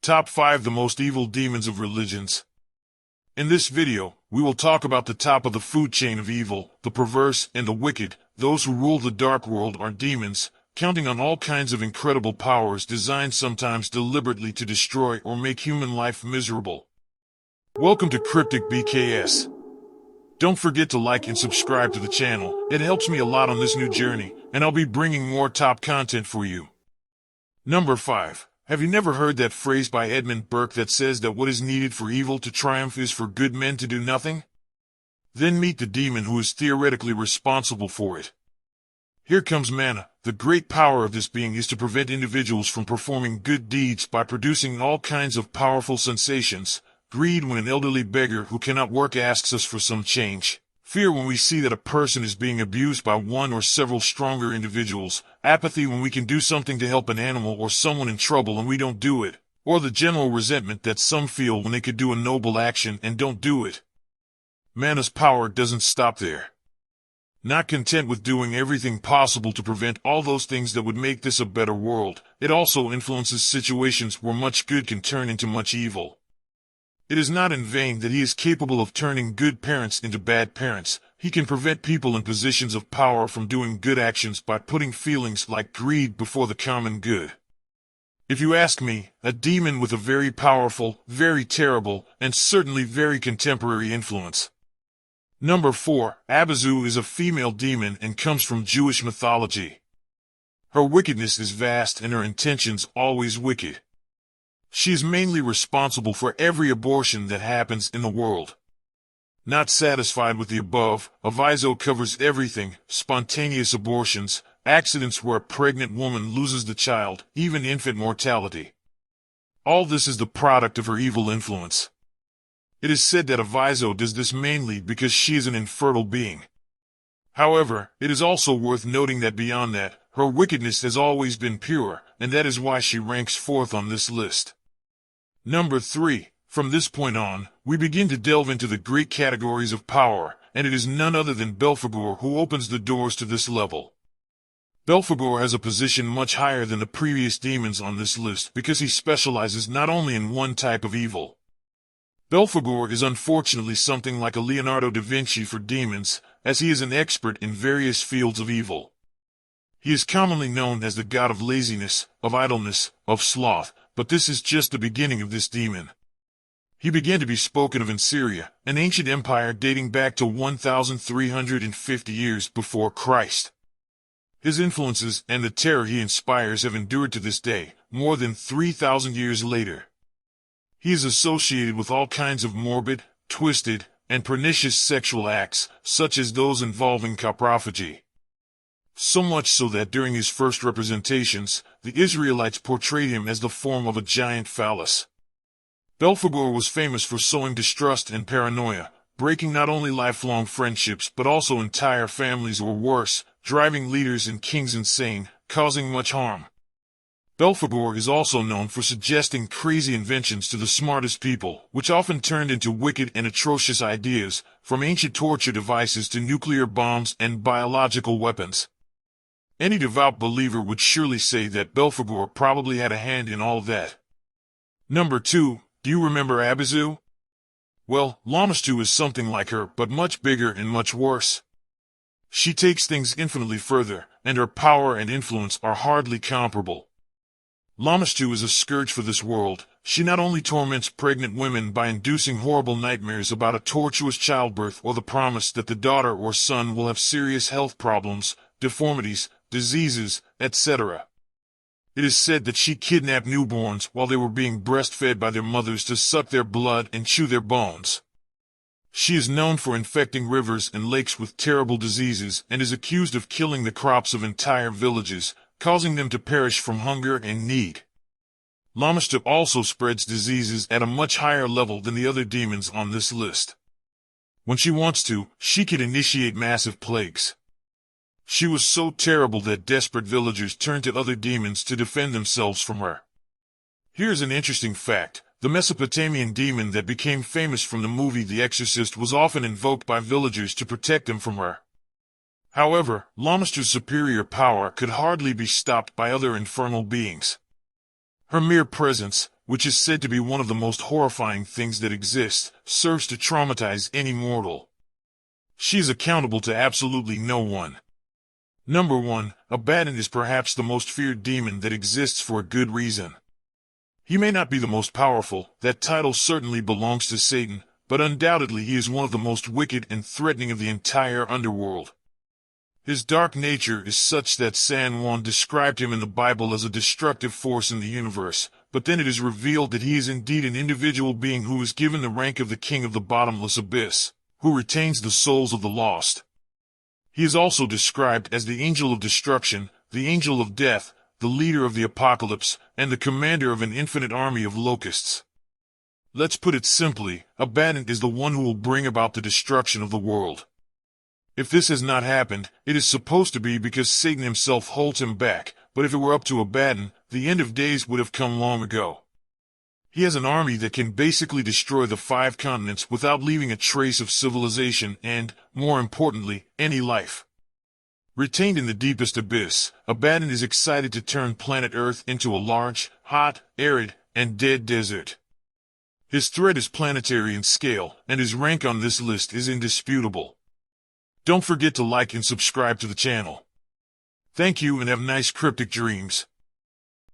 Top 5 The Most Evil Demons of Religions. In this video, we will talk about the top of the food chain of evil, the perverse and the wicked. Those who rule the dark world are demons, counting on all kinds of incredible powers designed sometimes deliberately to destroy or make human life miserable. Welcome to Cryptic BKS. Don't forget to like and subscribe to the channel. It helps me a lot on this new journey, and I'll be bringing more top content for you. Number 5. Have you never heard that phrase by Edmund Burke that says that what is needed for evil to triumph is for good men to do nothing? Then meet the demon who is theoretically responsible for it. Here comes Mana. The great power of this being is to prevent individuals from performing good deeds by producing all kinds of powerful sensations. Greed when an elderly beggar who cannot work asks us for some change. Fear when we see that a person is being abused by one or several stronger individuals. Apathy when we can do something to help an animal or someone in trouble and we don't do it. Or the general resentment that some feel when they could do a noble action and don't do it. Mana's power doesn't stop there. Not content with doing everything possible to prevent all those things that would make this a better world, it also influences situations where much good can turn into much evil. It is not in vain that he is capable of turning good parents into bad parents. He can prevent people in positions of power from doing good actions by putting feelings like greed before the common good. If you ask me, a demon with a very powerful, very terrible, and certainly very contemporary influence. Number 4. Abizu is a female demon and comes from Jewish mythology. Her wickedness is vast and her intentions always wicked. She is mainly responsible for every abortion that happens in the world. Not satisfied with the above, Abizu covers everything: spontaneous abortions, accidents where a pregnant woman loses the child, even infant mortality. All this is the product of her evil influence. It is said that Abizu does this mainly because she is an infertile being. However, it is also worth noting that beyond that, her wickedness has always been pure, and that is why she ranks fourth on this list. Number 3. From this point on, we begin to delve into the great categories of power, and it is none other than Belphegor who opens the doors to this level. Belphegor has a position much higher than the previous demons on this list because he specializes not only in one type of evil. Belphegor is unfortunately something like a Leonardo da Vinci for demons, as he is an expert in various fields of evil. He is commonly known as the god of laziness, of idleness, of sloth, but this is just the beginning of this demon. He began to be spoken of in Syria, an ancient empire dating back to 1,350 years before Christ. His influences and the terror he inspires have endured to this day, more than 3,000 years later. He is associated with all kinds of morbid, twisted, and pernicious sexual acts, such as those involving coprophagy. So much so that during his first representations, the Israelites portrayed him as the form of a giant phallus. Belphegor was famous for sowing distrust and paranoia, breaking not only lifelong friendships but also entire families or worse, driving leaders and kings insane, causing much harm. Belphegor is also known for suggesting crazy inventions to the smartest people, which often turned into wicked and atrocious ideas, from ancient torture devices to nuclear bombs and biological weapons. Any devout believer would surely say that Belphegor probably had a hand in all that. Number 2. Do you remember Abizu? Well, Lamashtu is something like her, but much bigger and much worse. She takes things infinitely further, and her power and influence are hardly comparable. Lamashtu is a scourge for this world. She not only torments pregnant women by inducing horrible nightmares about a tortuous childbirth or the promise that the daughter or son will have serious health problems, deformities, diseases, etc. It is said that she kidnapped newborns while they were being breastfed by their mothers to suck their blood and chew their bones. She is known for infecting rivers and lakes with terrible diseases and is accused of killing the crops of entire villages, causing them to perish from hunger and need. Lamashtu also spreads diseases at a much higher level than the other demons on this list. When she wants to, she can initiate massive plagues. She was so terrible that desperate villagers turned to other demons to defend themselves from her. Here's an interesting fact. The Mesopotamian demon that became famous from the movie The Exorcist was often invoked by villagers to protect them from her. However, Lamashtu's superior power could hardly be stopped by other infernal beings. Her mere presence, which is said to be one of the most horrifying things that exist, serves to traumatize any mortal. She is accountable to absolutely no one. Number 1. Abaddon is perhaps the most feared demon that exists for a good reason. He may not be the most powerful, that title certainly belongs to Satan, but undoubtedly he is one of the most wicked and threatening of the entire underworld. His dark nature is such that San Juan described him in the Bible as a destructive force in the universe, but then it is revealed that he is indeed an individual being who is given the rank of the king of the bottomless abyss, who retains the souls of the lost. He is also described as the angel of destruction, the angel of death, the leader of the apocalypse, and the commander of an infinite army of locusts. Let's put it simply, Abaddon is the one who will bring about the destruction of the world. If this has not happened, it is supposed to be because Satan himself holds him back, but if it were up to Abaddon, the end of days would have come long ago. He has an army that can basically destroy the 5 continents without leaving a trace of civilization and, more importantly, any life. Retained in the deepest abyss, Abaddon is excited to turn planet Earth into a large, hot, arid, and dead desert. His threat is planetary in scale, and his rank on this list is indisputable. Don't forget to like and subscribe to the channel. Thank you and have nice cryptic dreams.